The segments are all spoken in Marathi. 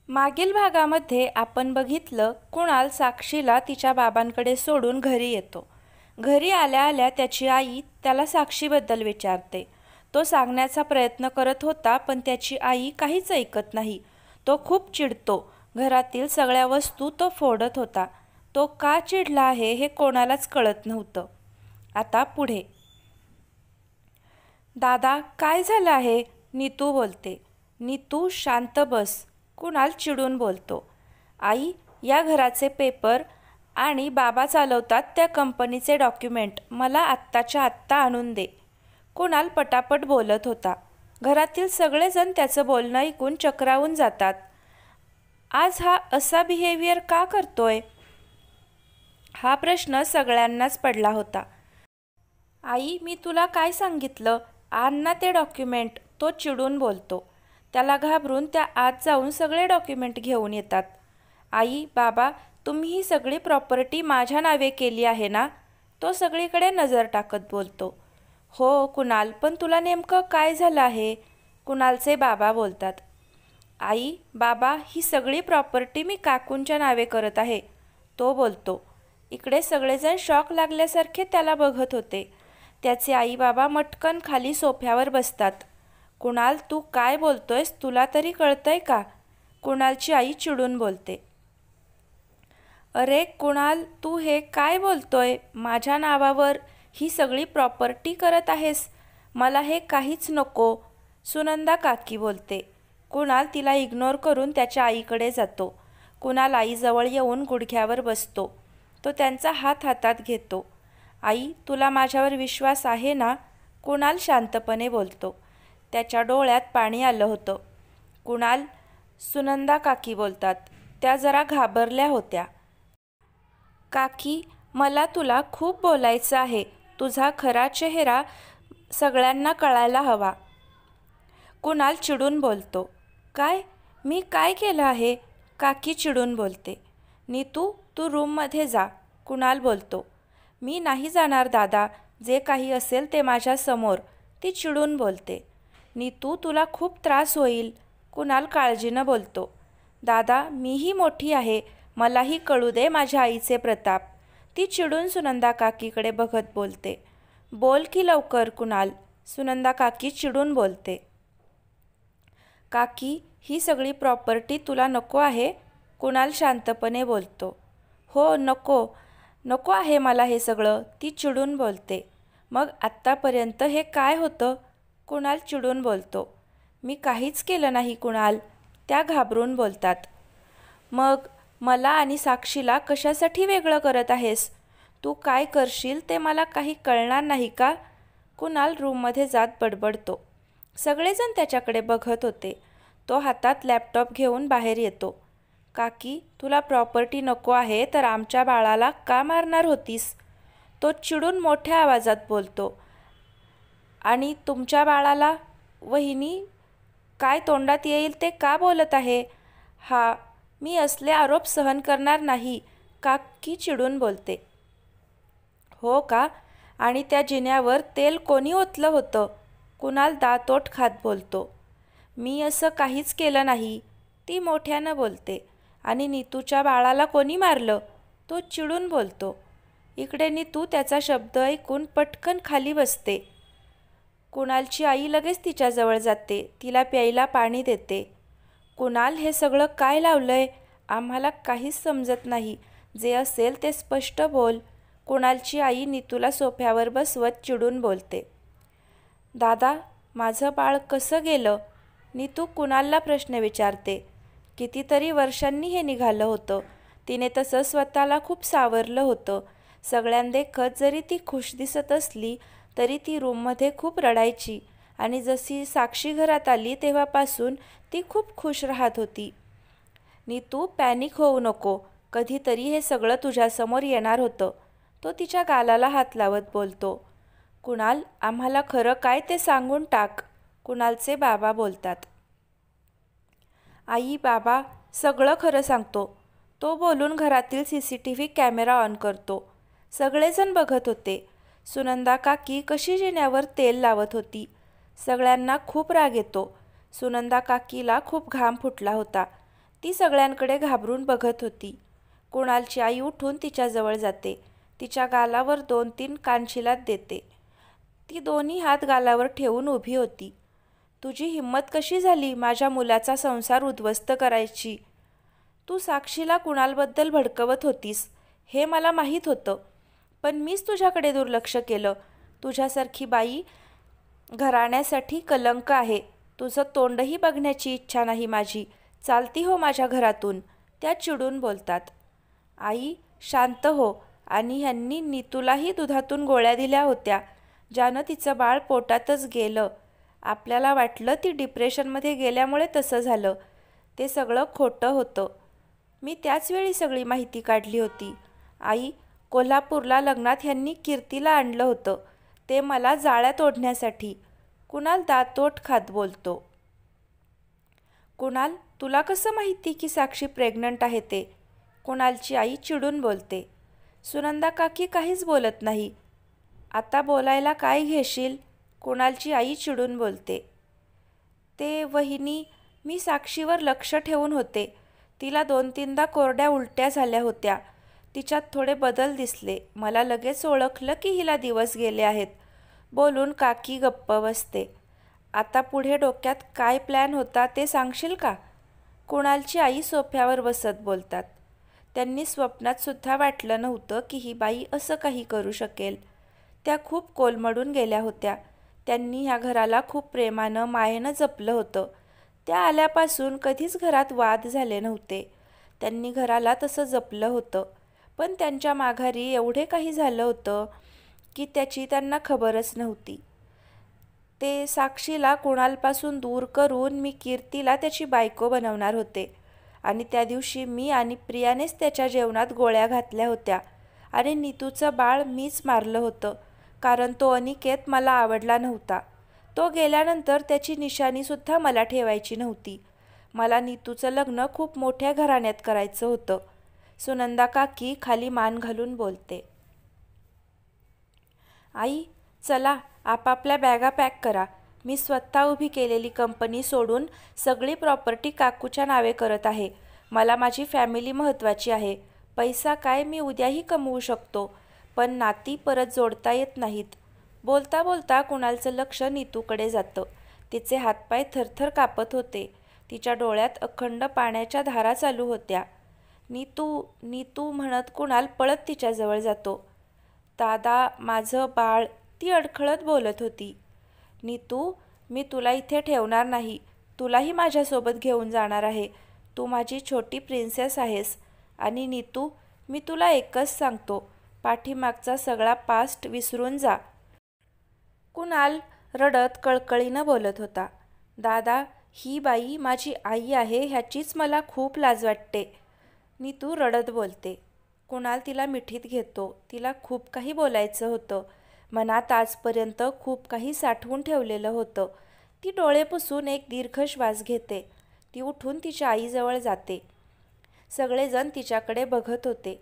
मागील भागामध्ये आपण बघितलं कुणाल साक्षीला तिच्या बाबांकडे सोडून घरी येतो. घरी आल्या आल्या त्याची आई त्याला साक्षीबद्दल विचारते. तो सांगण्याचा प्रयत्न करत होता पण त्याची आई काहीच ऐकत नाही. तो खूप चिडतो. घरातील सगळ्या वस्तू तो फोडत होता. तो का चिडला आहे हे कोणालाच कळत नव्हतं. आता पुढे. दादा काय झालं आहे? नीतू बोलते. नीतू शांत बस, कुणाल चिडून बोलतो. आई, या घराचे पेपर आणि बाबा चालवतात त्या कंपनीचे डॉक्युमेंट मला आत्ताच्या आत्ता आणून दे. कुणाल पटापट बोलत होता. घरातील सगळेजण त्याचं बोलणं ऐकून चक्रावून जातात. आज हा असा बिहेवियर का करतोय? हा प्रश्न सगळ्यांनाच पडला होता. आई, मी तुला काय सांगितलं? आण ना ते डॉक्युमेंट, तो चिडून बोलतो. त्याला घाबरून त्या आत जाऊन सगळे डॉक्युमेंट घेऊन येतात. आई, बाबा, तुम्ही ही सगळी प्रॉपर्टी माझ्या नावे केली आहे ना? तो सगळीकडे नजर टाकत बोलतो. हो कुणाल, पण तुला नेमकं काय झालं आहे? कुणालचे बाबा बोलतात. आई, बाबा, ही सगळी प्रॉपर्टी मी काकूंच्या नावे करत आहे, तो बोलतो. इकडे सगळेजण शॉक लागल्यासारखे त्याला बघत होते. त्याचे आई बाबा मटकन खाली सोफ्यावर बसतात. कुणाल, तू काय बोलतोयस? तुला तरी कळतंय का? कुणालची आई चिडून बोलते. अरे कुणाल, तू हे काय बोलतोय? माझ्या नावावर ही सगळी प्रॉपर्टी करत आहेस? मला हे काहीच नको, सुनंदा काकी बोलते. कुणाल तिला इग्नोर करून त्याच्या आईकडे जातो. कुणाल आईजवळ येऊन गुडघ्यावर बसतो. तो त्यांचा हात हातात घेतो. आई, तुला माझ्यावर विश्वास आहे ना? कुणाल शांतपणे बोलतो. त्याच्या डोळ्यात पाणी आलं होतं. कुणाल, सुनंदा काकी बोलतात. त्या जरा घाबरल्या होत्या. काकी, मला तुला खूप बोलायचं आहे. तुझा खरा चेहरा सगळ्यांना कळायला हवा. कुणाल चिडून बोलतो. काय? मी काय केलं आहे? काकी चिडून बोलते. नीतू, तू रूममध्ये जा, कुणाल बोलतो. मी नाही जाणार दादा, जे काही असेल ते माझ्या समोर, ती चिडून बोलते. नीतू, तुला खूप त्रास होईल, कुणाल काळजीनं बोलतो. दादा, मीही मोठी आहे, मलाही कळू दे माझ्या आईचे प्रताप, ती चिडून सुनंदा काकीकडे बघत बोलते. बोल की लवकर कुणाल, सुनंदा काकी चिडून बोलते. काकी, ही सगळी प्रॉपर्टी तुला नको आहे? कुणाल शांतपणे बोलतो. हो, नको नको आहे मला हे सगळं, ती चिडून बोलते. मग आत्तापर्यंत हे काय होतं? कुणाल चिडून बोलतो. मी काहीच केलं नाही कुणाल, त्या घाबरून बोलतात. मग मला आणि साक्षीला कशासाठी वेगळं करत आहेस? तू काय करशील ते मला काही कळणार नाही का? कुणाल रूममध्ये जात बडबडतो. सगळेजण त्याच्याकडे बघत होते. तो हातात लॅपटॉप घेऊन बाहेर येतो. काकी, तुला प्रॉपर्टी नको आहे तर आमच्या बाळाला का मारणार होतीस? तो चिडून मोठ्या आवाजात बोलतो. आणि तुमच्या बाळाला? वहिनी, काय तोंडात येईल ते का बोलत आहे? हा, मी असले आरोप सहन करणार नाही, काकी चिडून बोलते. हो का? आणि त्या जिन्यावर तेल कोणी ओतलं होतं? कुणाल दातोट खात बोलतो. मी असं काहीच केलं नाही, ती मोठ्यानं बोलते. आणि नीतूच्या बाळाला कोणी मारलं? तो चिडून बोलतो. इकडे नीतू त्याचा शब्द ऐकून पटकन खाली बसते. कुणालची आई लगेच तिच्याजवळ जाते, तिला प्यायला पाणी देते. कुणाल, हे सगळं काय लावलंय? आम्हाला काहीच समजत नाही, जे असेल ते स्पष्ट बोल, कुणालची आई नीतूला सोफ्यावर बसवत चिडून बोलते. दादा, माझं बाळ कसं गेलं? नीतू कुणालला प्रश्न विचारते. कितीतरी वर्षांनी हे निघालं होतं. तिने तसं स्वतःला खूप सावरलं होतं. सगळ्यांदेखत जरी ती खुश दिसत असली तरी ती रूममध्ये खूप रडायची. आणि जशी साक्षी घरात आली तेव्हापासून ती खूप खुश राहत होती. नीतू, पॅनिक होऊ नको, कधीतरी हे सगळं तुझ्यासमोर येणार होतं, तो तिच्या गालाला हात लावत बोलतो. कुणाल, आम्हाला खरं काय ते सांगून टाक, कुणालचे बाबा बोलतात. आई, बाबा, सगळं खरं सांगतो, तो बोलून घरातील CCTV कॅमेरा ऑन करतो. सगळेजण बघत होते. सुनंदा काकी कशी जिन्यावर तेल लावत होती. सगळ्यांना खूप राग येतो. सुनंदा काकीला खूप घाम फुटला होता. ती सगळ्यांकडे घाबरून बघत होती. कुणालची आई उठून तिच्याजवळ जाते. तिच्या गालावर 2-3 कानशिलात देते. ती दोन्ही हात गालावर ठेवून उभी होती. तुझी हिंमत कशी झाली माझ्या मुलाचा संसार उद्ध्वस्त करायची? तू साक्षीला कुणालबद्दल भडकवत होतीस हे मला माहीत होतं, पण मीच तुझ्याकडे दुर्लक्ष केलं. तुझ्यासारखी बाई घराण्यासाठी कलंक आहे. तुझं तोंडही बघण्याची इच्छा नाही माझी. चालती हो माझ्या घरातून, त्या चिडून बोलतात. आई शांत हो. आणि ह्यांनी नीतूलाही दुधातून गोळ्या दिल्या होत्या, ज्यानं तिचं बाळ पोटातच गेलं. आपल्याला वाटलं ती डिप्रेशनमध्ये गेल्यामुळे तसं झालं. ते सगळं खोटं होतं. मी त्याच वेळी सगळी माहिती काढली होती. आई, कोल्हापूरला लग्नात ह्यांनी कीर्तीला आणलं होतं, ते मला जाळ्यात ओढण्यासाठी. कुणाल दातोट खात बोलतो. कुणाल, तुला कसं माहिती की साक्षी प्रेग्नंट आहे ते? कुणालची आई चिडून बोलते. सुनंदा काकी काहीच बोलत नाही. आता बोलायला काय घेशील? कुणालची आई चिडून बोलते. ते वहिनी, मी साक्षीवर लक्ष ठेवून होते. तिला 2-3दा कोरड्या उलट्या झाल्या होत्या. तिच्यात थोडे बदल दिसले. मला लगेच ओळखलं की हिला दिवस गेले आहेत. बोलून काकी गप्प बसते. आता पुढे डोक्यात काय प्लॅन होता ते सांगशील का? कुणालची आई सोफ्यावर बसत बोलतात. त्यांनी स्वप्नात सुद्धा वाटलं नव्हतं की ही बाई असं काही करू शकेल. त्या खूप कोलमडून गेल्या होत्या. त्यांनी ह्या घराला खूप प्रेमानं मायेनं जपलं होतं. त्या आल्यापासून कधीच घरात वाद झाले नव्हते. त्यांनी घराला तसं जपलं होतं. पण त्यांच्या माघारी एवढे काही झालं होतं की त्याची त्यांना खबरच नव्हती. ते साक्षीला कुणालपासून दूर करून मी कीर्तीला त्याची बायको बनवणार होते. आणि त्या दिवशी मी आणि प्रियानेच त्याच्या जेवणात गोळ्या घातल्या होत्या. आणि नीतूचं बाळ मीच मारलं होतं, कारण तो अनिकेत मला आवडला नव्हता. तो गेल्यानंतर त्याची निशाणीसुद्धा मला ठेवायची नव्हती. मला नीतूचं लग्न खूप मोठ्या घराण्यात करायचं होतं. सुनंदा काकी खाली मान घालून बोलते. आई, चला आपापल्या बॅगा पॅक करा. मी स्वतः उभी केलेली कंपनी सोडून सगळी प्रॉपर्टी काकूच्या नावे करत आहे. मला माझी फॅमिली महत्त्वाची आहे. पैसा काय मी उद्याही कमवू शकतो, पण नाती परत जोडता येत नाहीत. बोलता बोलता कुणालचं लक्ष नीतूकडे जातं. तिचे हातपाय थरथर कापत होते. तिच्या डोळ्यात अखंड पाण्याच्या धारा चालू होत्या. नीतू नीतू म्हणत कुणाल पळत तिच्याजवळ जातो. दादा, माझं बाळ, ती अडखळत बोलत होती. नीतू, मी तुला इथे ठेवणार नाही. तुलाही माझ्यासोबत घेऊन जाणार आहे. तू माझी छोटी प्रिन्सेस आहेस. आणि नीतू, मी तुला एकच सांगतो, पाठीमागचा सगळा पास्ट विसरून जा. कुणाल रडत कळकळीनं बोलत होता. दादा, ही बाई माझी आई आहे ह्याचीच मला खूप लाज वाटते. नीतू रडत बोलते. कुणाल तिला मिठीत घेतो. तिला खूप काही बोलायचं होतं. मनात आजपर्यंत खूप काही साठवून ठेवलेलं होतं. ती डोळे पुसून एक दीर्घ श्वास घेते. ती उठून तिच्या आईजवळ जाते. सगळेजण तिच्याकडे बघत होते.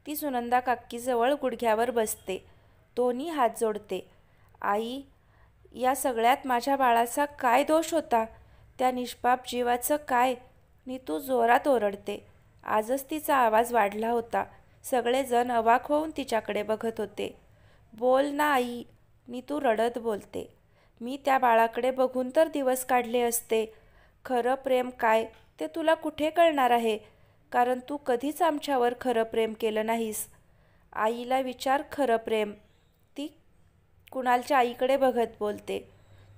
ती सुनंदा काकीजवळ गुडघ्यावर बसते. दोन्ही हात जोडते. आई, या सगळ्यात माझ्या बाळाचा काय दोष होता? त्या निष्पाप जीवाचं काय? नीतू जोरात ओरडते. आजच तिचा आवाज वाढला होता. सगळेजण अवाक होऊन तिच्याकडे बघत होते. बोल ना आई, नीतू रडत बोलते. मी त्या बाळाकडे बघून तर दिवस काढले असते. खरं प्रेम काय ते तुला कुठे कळणार आहे, कारण तू कधीच आमच्यावर खरं प्रेम केलं नाहीस. आईला विचार खरं प्रेम, ती कुणालच्या आईकडे बघत बोलते.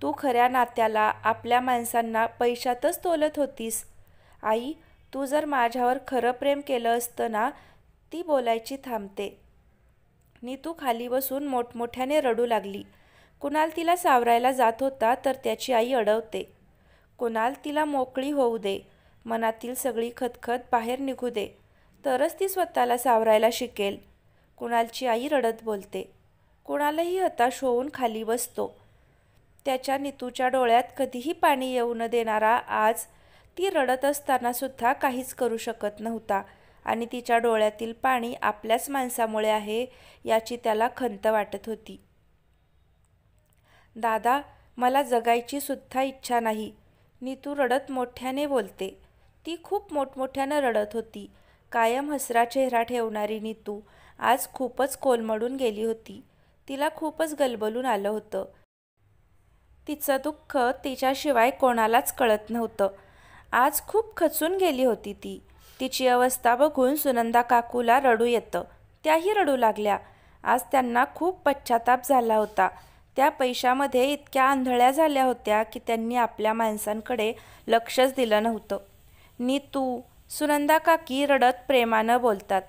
तू खऱ्या नात्याला, आपल्या माणसांना पैशातच तोलत होतीस. आई, तू जर माझ्यावर खरं प्रेम केलं असतं ना. ती बोलायची थांबते. नीतू खाली बसून मोठमोठ्याने रडू लागली. कुणाल तिला सावरायला जात होता तर त्याची आई अडवते. कुणाल, तिला मोकळी होऊ दे. मनातील सगळी खतखत बाहेर निघू दे, तरच ती स्वतःला सावरायला शिकेल. कुणालची आई रडत बोलते. कुणालही हताश होऊन खाली बसतो. त्याच्या नीतूच्या डोळ्यात कधीही पाणी येऊ न देणारा आज ती रडत असतानासुद्धा काहीच करू शकत नव्हता. आणि तिच्या डोळ्यातील पाणी आपल्याच माणसामुळे आहे याची त्याला खंत वाटत होती. दादा, मला जगायची सुद्धा इच्छा नाही. नीतू रडत मोठ्याने बोलते. ती खूप मोठमोठ्यानं रडत होती. कायम हसरा चेहरा ठेवणारी नीतू आज खूपच कोलमडून गेली होती. तिला खूपच गलबलून आलं होतं. तिचं दुःख तिच्याशिवाय कोणालाच कळत नव्हतं. आज खूप खचून गेली होती ती. तिची अवस्था बघून सुनंदा काकूला रडू येतं. त्याही रडू लागल्या. आज त्यांना खूप पश्चाताप झाला होता. त्या पैशामध्ये इतक्या आंधळ्या झाल्या होत्या की त्यांनी आपल्या माणसांकडे लक्षच दिलं नव्हतं. नीतू, सुनंदा काकी रडत प्रेमानं बोलतात.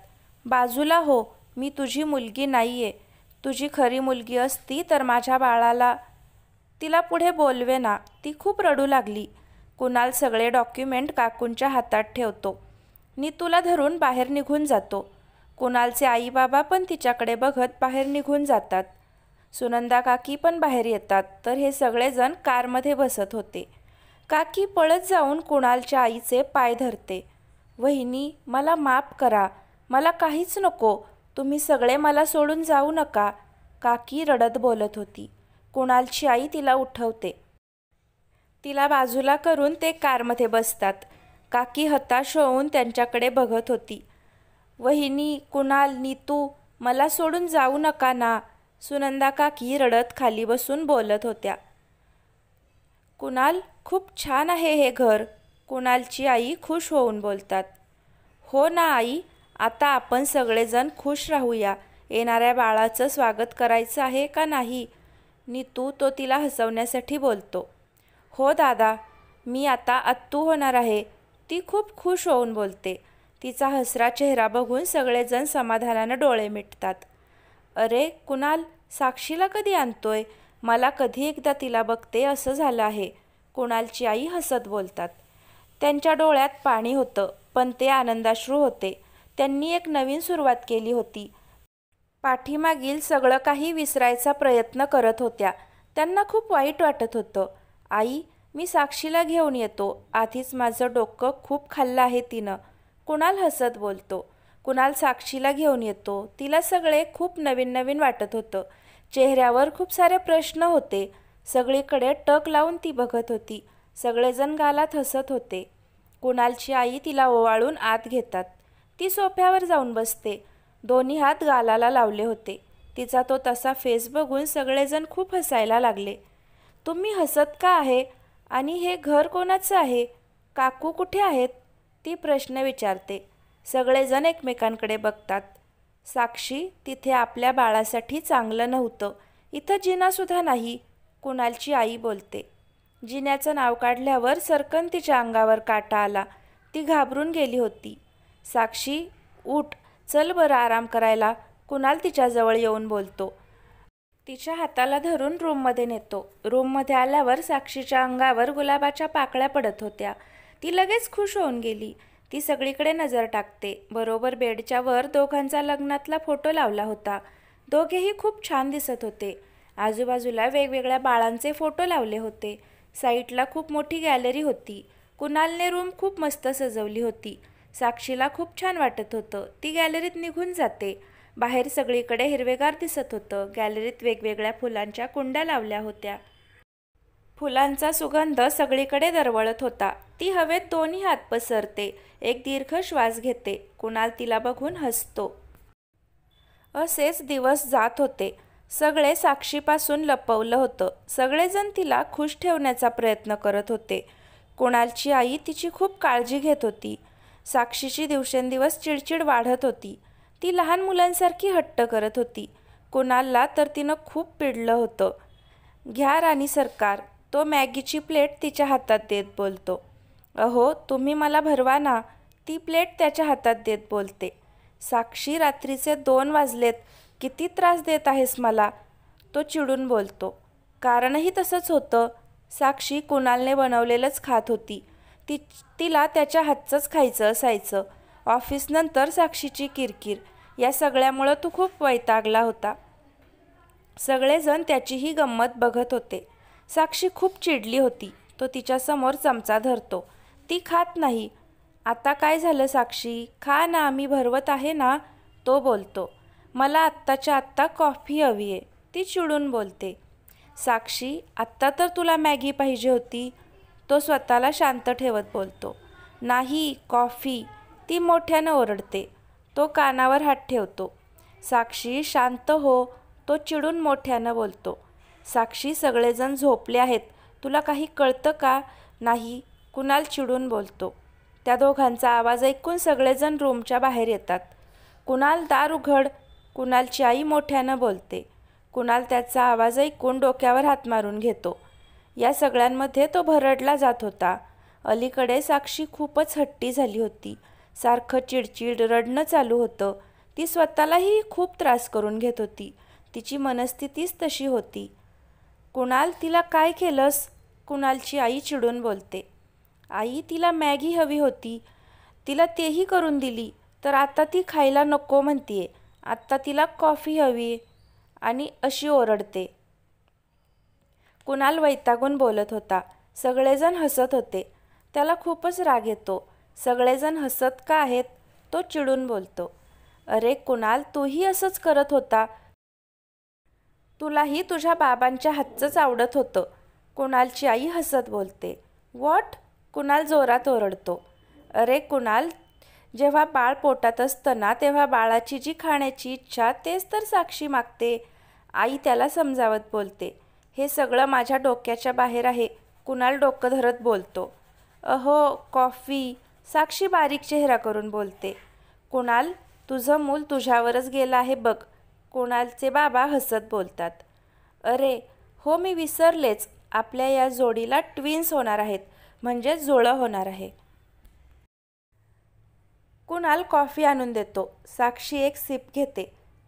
बाजूला हो, मी तुझी मुलगी नाही आहे. तुझी खरी मुलगी असती तर माझ्या बाळाला. तिला पुढे बोलवे ना. ती खूप रडू लागली. कुणाल सगळे डॉक्युमेंट काकूंच्या हातात ठेवतो. नीतूला धरून बाहेर निघून जातो. कुणालचे आई बाबा पण तिच्याकडे बघत बाहेर निघून जातात. सुनंदा काकी पण बाहेर येतात तर हे सगळेजण कारमध्ये बसत होते. काकी पळत जाऊन कुणालच्या आईचे पाय धरते. वहिनी, मला माफ करा. मला काहीच नको. तुम्ही सगळे मला सोडून जाऊ नका. काकी रडत बोलत होती. कुणालची आई तिला उठवते. तिला बाजूला करून ते कारमध्ये बसतात. काकी हताश होऊन त्यांच्याकडे बघत होती. वहिनी, कुणाल, नीतू, मला सोडून जाऊ नका ना. सुनंदा काकी रडत खाली बसून बोलत होत्या. कुणाल, खूप छान आहे हे घर. कुणालची आई खुश होऊन बोलतात. हो ना आई, आता आपण सगळेजण खुश राहूया. येणाऱ्या बाळाचं स्वागत करायचं आहे का नाही? नीतू तो तिला हसवण्यासाठी बोलतो. हो दादा, मी आता अत्तू होणार आहे. ती खूप खुश होऊन बोलते. तिचा हसरा चेहरा बघून सगळेजण समाधानानं डोळे मिटतात. अरे कुणाल, साक्षीला कधी आणतोय? मला कधी एकदा तिला बघते असं झालं आहे. कुणालची आई हसत बोलतात. त्यांच्या डोळ्यात पाणी होतं पण ते आनंदाश्रू होते. त्यांनी एक नवीन सुरुवात केली होती. पाठीमागील सगळं काही विसरायचा प्रयत्न करत होत्या. त्यांना खूप वाईट वाटत होतं. आई, मी साक्षीला घेऊन येतो. आधीच माझं डोकं खूप खाल्लं आहे तिनं. कुणाल हसत बोलतो. कुणाल साक्षीला घेऊन येतो. तिला सगळे खूप नवीन नवीन वाटत होतं. चेहऱ्यावर खूप सारे प्रश्न होते. सगळीकडे टक लावून ती बघत होती. सगळेजण गालात हसत होते. कुणालची आई तिला ओवाळून आत घेतात. ती सोफ्यावर जाऊन बसते. दोन्ही हात गालाला लावले होते. तिचा तो तसा फेस बघून सगळेजण खूप हसायला लागले. तुम्ही हसत का आहे? आणि हे घर कोणाचं आहे? काकू कुठे आहेत? ती प्रश्न विचारते. सगळेजण एकमेकांकडे बघतात. साक्षी, तिथे आपल्या बाळासाठी चांगलं नव्हतं. इथं जिनासुद्धा नाही. कुणालची आई बोलते. जिन्याचं नाव काढल्यावर सरकन तिच्या अंगावर काटा आला. ती घाबरून गेली होती. साक्षी, उठ, चल बरं आराम करायला. कुणाल तिच्याजवळ येऊन बोलतो. तिच्या हाताला धरून रूममध्ये नेतो. रूममध्ये आल्यावर साक्षीच्या अंगावर गुलाबाच्या पाकळ्या पडत होत्या. ती लगेच खुश होऊन गेली. ती सगळीकडे नजर टाकते. बरोबर बेडच्या वर दोघांचा लग्नातला फोटो लावला होता. दोघेही खूप छान दिसत होते. आजूबाजूला वेगवेगळ्या बाळांचे फोटो लावले होते. साईडला खूप मोठी गॅलरी होती. कुणालने रूम खूप मस्त सजवली होती. साक्षीला खूप छान वाटत होतं. ती गॅलरीत निघून जाते. बाहेर सगळीकडे हिरवेगार दिसत होतं. गॅलरीत वेगवेगळ्या फुलांच्या कुंड्या लावल्या होत्या. फुलांचा सुगंध सगळीकडे दरवळत होता. ती हवेत दोन्ही हात पसरते. एक दीर्घ श्वास घेते. कुणाल तिला बघून हसतो. असेच दिवस जात होते. सगळे साक्षीपासून लपवलं होतं. सगळेजण तिला खुश ठेवण्याचा प्रयत्न करत होते. कुणालची आई तिची खूप काळजी घेत होती. साक्षीची दिवसेंदिवस चिडचिड वाढत होती. ती लहान मुलांसारखी हट्ट करत होती. कुणालला तर तिनं खूप पिडलं होतं. घ्या राणी सरकार, तो मॅगीची प्लेट तिच्या हातात देत बोलतो. अहो, तुम्ही मला भरवा ना. ती प्लेट त्याच्या हातात देत बोलते. साक्षी, रात्रीचे 2 वाजलेत. किती त्रास देत आहेस मला? तो चिडून बोलतो. कारणही तसंच होतं. साक्षी कुणालने बनवलेलंच खात होती. तिला त्याच्या हातचंच खायचं असायचं. ऑफिसनंतर साक्षीची किरकिर, या सगळ्यामुळं तो खूप वैतागला होता. सगळेजण त्याचीही गंमत बघत होते. साक्षी खूप चिडली होती. तो तिच्यासमोर चमचा धरतो. ती खात नाही. आता काय झालं साक्षी? खा ना, मी भरवत आहे ना. तो बोलतो. मला आत्ताच्या आत्ता कॉफी हवी आहे. ती चिडून बोलते. साक्षी, आत्ता तर तुला मॅगी पाहिजे होती. तो स्वतःला शांत ठेवत बोलतो. नाही, कॉफी, ती मोठ्यानं ओरडते. तो कानावर हात ठेवतो. साक्षी, शांत हो, तो चिडून मोठ्यानं बोलतो. साक्षी, सगळेजण झोपले आहेत, तुला काही कळतं का? नाही, कुणाल चिडून बोलतो. त्या दोघांचा आवाज ऐकून सगळेजण रूमच्या बाहेर येतात. कुणाल, दार उघड, कुणालची आई मोठ्यानं बोलते. कुणाल त्याचा आवाज ऐकून डोक्यावर हात मारून घेतो. या सगळ्यांमध्ये तो भरडला जात होता. अलीकडे साक्षी खूपच हट्टी झाली होती. सारखं चिडचिड, रडणं चालू होतं. ती स्वतःलाही खूप त्रास करून घेत होती. तिची मनस्थितीच तशी होती. कुणाल, तिला काय केलंस? कुणालची आई चिडून बोलते. आई, तिला मॅगी हवी होती, तिला तेही करून दिली, तर आता ती खायला नको म्हणतीये. आत्ता तिला कॉफी हवी आणि अशी ओरडते. कुणाल वैतागून बोलत होता. सगळेजण हसत होते. त्याला खूपच राग येतो. सगळेजण हसत का आहेत? तो चिडून बोलतो. अरे कुणाल, तूही असंच करत होता. तुलाही तुझ्या बाबांच्या हातचंच आवडत होतं. कुणालची आई हसत बोलते. व्हॉट? कुणाल जोरात ओरडतो. अरे कुणाल, जेव्हा बाळ पोटात असतं ना, तेव्हा बाळाची जी खाण्याची इच्छा तेच तर साक्षी मागते. आई त्याला समजावत बोलते. हे सगळं माझ्या डोक्याच्या बाहेर आहे, कुणाल डोकं धरत बोलतो. अहो, कॉफी, साक्षी बारीक चेहरा करून बोलते. कुणाल, तुझं मूल तुझ्यावरच गेलं आहे बघ, कुणालचे बाबा हसत बोलतात. अरे हो, मी विसरलेच, आपल्या या जोडीला ट्विन्स होणार आहेत, म्हणजे जुळं होणार आहे. कुणाल कॉफी आणून देतो. साक्षी एक सिप घेते.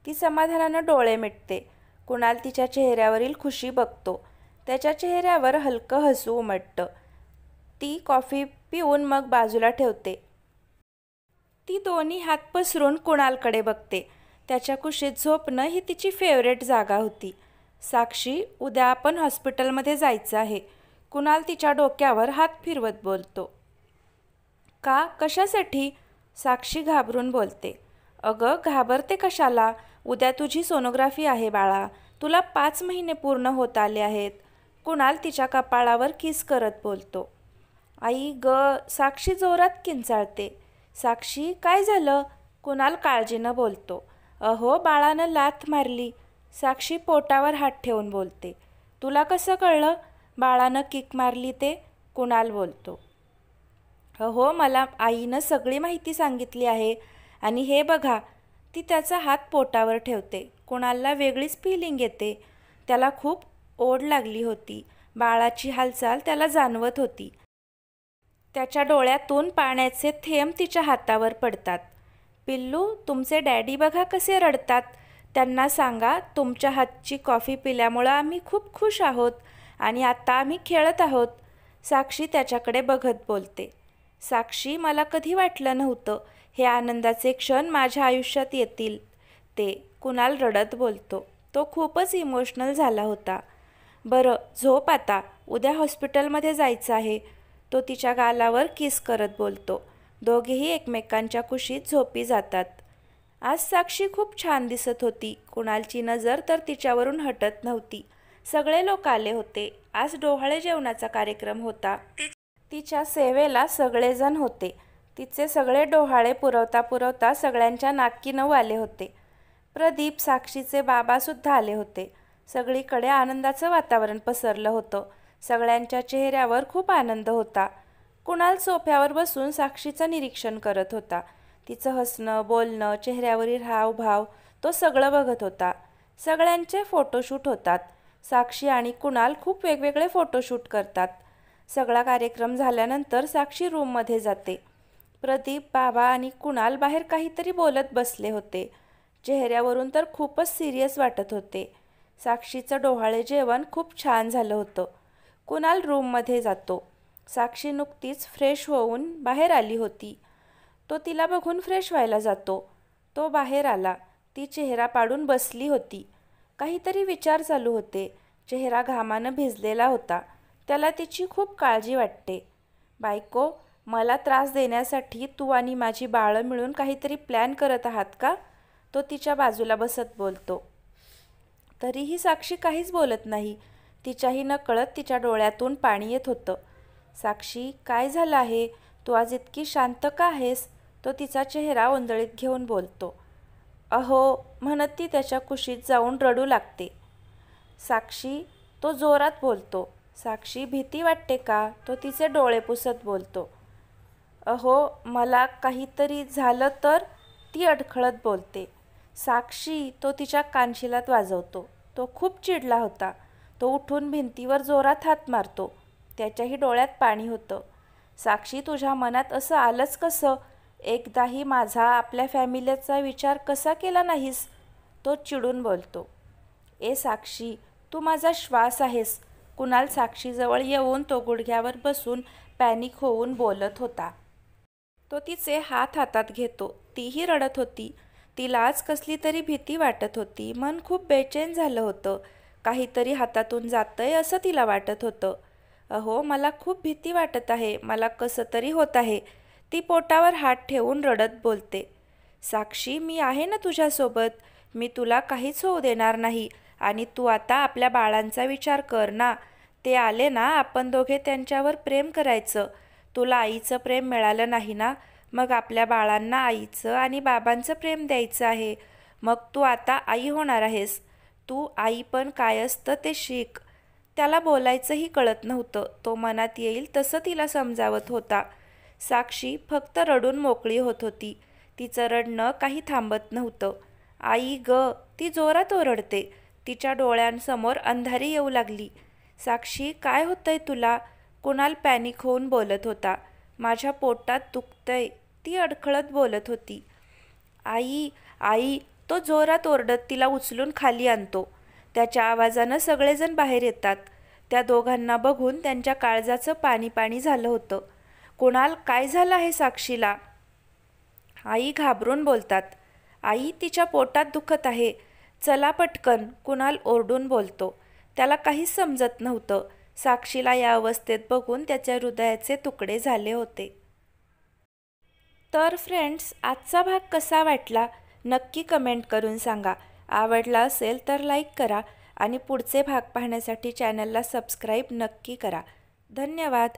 ती समाधानानं डोळे मिटते. कुणाल तिच्या चेहऱ्यावरील खुशी बघतो. त्याच्या चेहऱ्यावर हलकं हसू उमटतं. ती कॉफी पिऊन मग बाजूला ठेवते. ती दोन्ही हात पसरून कुणालकडे बघते. त्याच्या कुशीत झोपणं ही तिची फेवरेट जागा होती. साक्षी, उद्या आपण हॉस्पिटलमध्ये जायचं आहे, कुणाल तिच्या डोक्यावर हात फिरवत बोलतो. का? कशासाठी? साक्षी घाबरून बोलते. अगं घाबरते कशाला? उद्या तुझी सोनोग्राफी आहे बाळा, तुला 5 महिने पूर्ण होत आले आहेत. कुणाल तिच्या कपाळावर किस करत बोलतो. आई ग, साक्षी जोरात किंचाळते. साक्षी, काय झालं? कुणाल काळजीनं बोलतो. अहो, बाळानं लाथ मारली. साक्षी पोटावर हात ठेवून बोलते. तुला कसं कळलं बाळानं किक मारली ते? कुणाल बोलतो. अहो, मला आईनं सगळी माहिती सांगितली आहे. आणि हे बघा, ती त्याचा हात पोटावर ठेवते. कुणालला वेगळीच फिलिंग येते. त्याला खूप ओढ लागली होती. बाळाची हालचाल त्याला जाणवत होती. त्याच्या डोळ्यातून पाण्याचे थेंब तिच्या हातावर पडतात. पिल्लू, तुमचे डॅडी बघा कसे रडतात. त्यांना सांगा तुमच्या हातची कॉफी पिल्यामुळं आम्ही खूप खुश आहोत आणि आता आम्ही खेळत आहोत. साक्षी त्याच्याकडे बघत बोलते. साक्षी, मला कधी वाटलं नव्हतं हे आनंदाचे क्षण माझ्या आयुष्यात येतील ते, कुणाल रडत बोलतो. तो खूपच इमोशनल झाला होता. बरं, झोप आता, उद्या हॉस्पिटलमध्ये जायचं आहे, तो तिच्या गालावर किस करत बोलतो. दोघेही एकमेकांच्या कुशीत झोपी जातात. आज साक्षी खूप छान दिसत होती. कुणालची नजर तर तिच्यावरून हटत नव्हती. सगळे लोक आले होते. आज डोहाळे जेवणाचा कार्यक्रम होता. तिच्या सेवेला सगळेजण होते. तिचे सगळे डोहाळे पुरवता पुरवता सगळ्यांच्या नाकी नऊ आले होते. प्रदीप, साक्षीचे बाबासुद्धा आले होते. सगळीकडे आनंदाचं वातावरण पसरलं होतं. सगळ्यांच्या चेहऱ्यावर खूप आनंद होता. कुणाल सोफ्यावर बसून साक्षीचं निरीक्षण करत होता. तिचं हसणं, बोलणं, चेहऱ्यावरील हावभाव तो सगळं बघत होता. सगळ्यांचे फोटोशूट होतात. साक्षी आणि कुणाल खूप वेगवेगळे फोटोशूट करतात. सगळा कार्यक्रम झाल्यानंतर साक्षी रूममध्ये जाते. प्रदीप, बाबा आणि कुणाल बाहेर काहीतरी बोलत बसले होते. चेहऱ्यावरून तर खूपच सिरियस वाटत होते. साक्षीचं डोहाळे जेवण खूप छान झालं होतं. कुणाल रूममध्ये जातो. साक्षी नुकतीच फ्रेश होऊन बाहेर आली होती. तो तिला बघून फ्रेश व्हायला जातो. तो बाहेर आला. ती चेहरा पाडून बसली होती. काहीतरी विचार चालू होते. चेहरा घामानं भिजलेला होता. त्याला तिची खूप काळजी वाटते. बायको, मला त्रास देण्यासाठी तू आणि माझी बाळं मिळून काहीतरी प्लॅन करत आहात का? तो तिच्या बाजूला बसत बोलतो. तरीही साक्षी काहीच बोलत नाही. तिच्याही नकळत तिच्या डोळ्यातून पाणी येत होतं. साक्षी, काय झालं आहे? तू आज इतकी शांत का आहेस? तो तिचा चेहरा ओंजळीत घेऊन बोलतो. अहो म्हणत ती त्याच्या कुशीत जाऊन रडू लागते. साक्षी, तो जोरात बोलतो. साक्षी, भीती वाटते का? तो तिचे डोळे पुसत बोलतो. अहो मला काहीतरी झालं तर? ती अडखळत बोलते. साक्षी, तो तिच्या कानशिलात वाजवतो. तो खूप चिडला होता. तो उठून भिंतीवर जोरात हात मारतो. त्याच्याही डोळ्यात पाणी होतं. साक्षी, तुझ्या मनात असं आलंच कसं? एकदाही माझा आपल्या फॅमिलीचा विचार कसा केला नाहीस? तो चिडून बोलतो. ए साक्षी, तू माझा श्वास आहेस. कुणाल साक्षीजवळ येऊन तो गुडघ्यावर बसून पॅनिक होऊन बोलत होता. तो तिचे हात हातात घेतो. तीही रडत होती. तिला आज कसली तरी भीती वाटत होती. मन खूप बेचैन झालं होतं. काहीतरी हातातून जातंय असं तिला वाटत होतं. अहो मला खूप भीती वाटत आहे. मला कसं तरी होत आहे. ती पोटावर हात ठेवून रडत बोलते. साक्षी, मी आहे ना तुझ्यासोबत. मी तुला काहीच होऊ देणार नाही. आणि तू आता आपल्या बाळांचा विचार कर ना. ते आले ना, आपण दोघे त्यांच्यावर प्रेम करायचं. तुला आईचं प्रेम मिळालं नाही ना, मग आपल्या बाळांना आईचं आणि बाबांचं प्रेम द्यायचं आहे. मग तू आता आई होणार आहेस. तू आई पण काय असतं ते शिक. त्याला बोलायचंही कळत नव्हतं. तो मनात येईल तसं तिला समजावत होता. साक्षी फक्त रडून मोकळी होत होती. तिचं रडणं काही थांबत नव्हतं. आई ग, ती जोरात ओरडते. तिच्या डोळ्यांसमोर अंधारी येऊ लागली. साक्षी, काय होतंय तुला? कुणाल पॅनिक होऊन बोलत होता. माझ्या पोटात दुखतंय, ती अडखळत बोलत होती. आई, आई, तो जोरात ओरडत तिला उचलून खाली आणतो. त्याच्या आवाजानं सगळेजण बाहेर येतात. त्या दोघांना बघून त्यांच्या काळजाचं पाणी पाणी झालं होतं. कुणाल, काय झालं आहे साक्षीला? आई घाबरून बोलतात. आई, तिच्या पोटात दुखत आहे. चला पटकन, कुणाल ओरडून बोलतो. त्याला काहीच समजत नव्हतं. साक्षीला या अवस्थेत बघून त्याच्या हृदयाचे तुकडे झाले होते. तर फ्रेंड्स, आजचा भाग कसा वाटला नक्की कमेंट करून सांगा. आवडला असेल तर लाईक करा आणि पुढचे भाग पाहण्यासाठी चॅनलला सबस्क्राईब नक्की करा. धन्यवाद.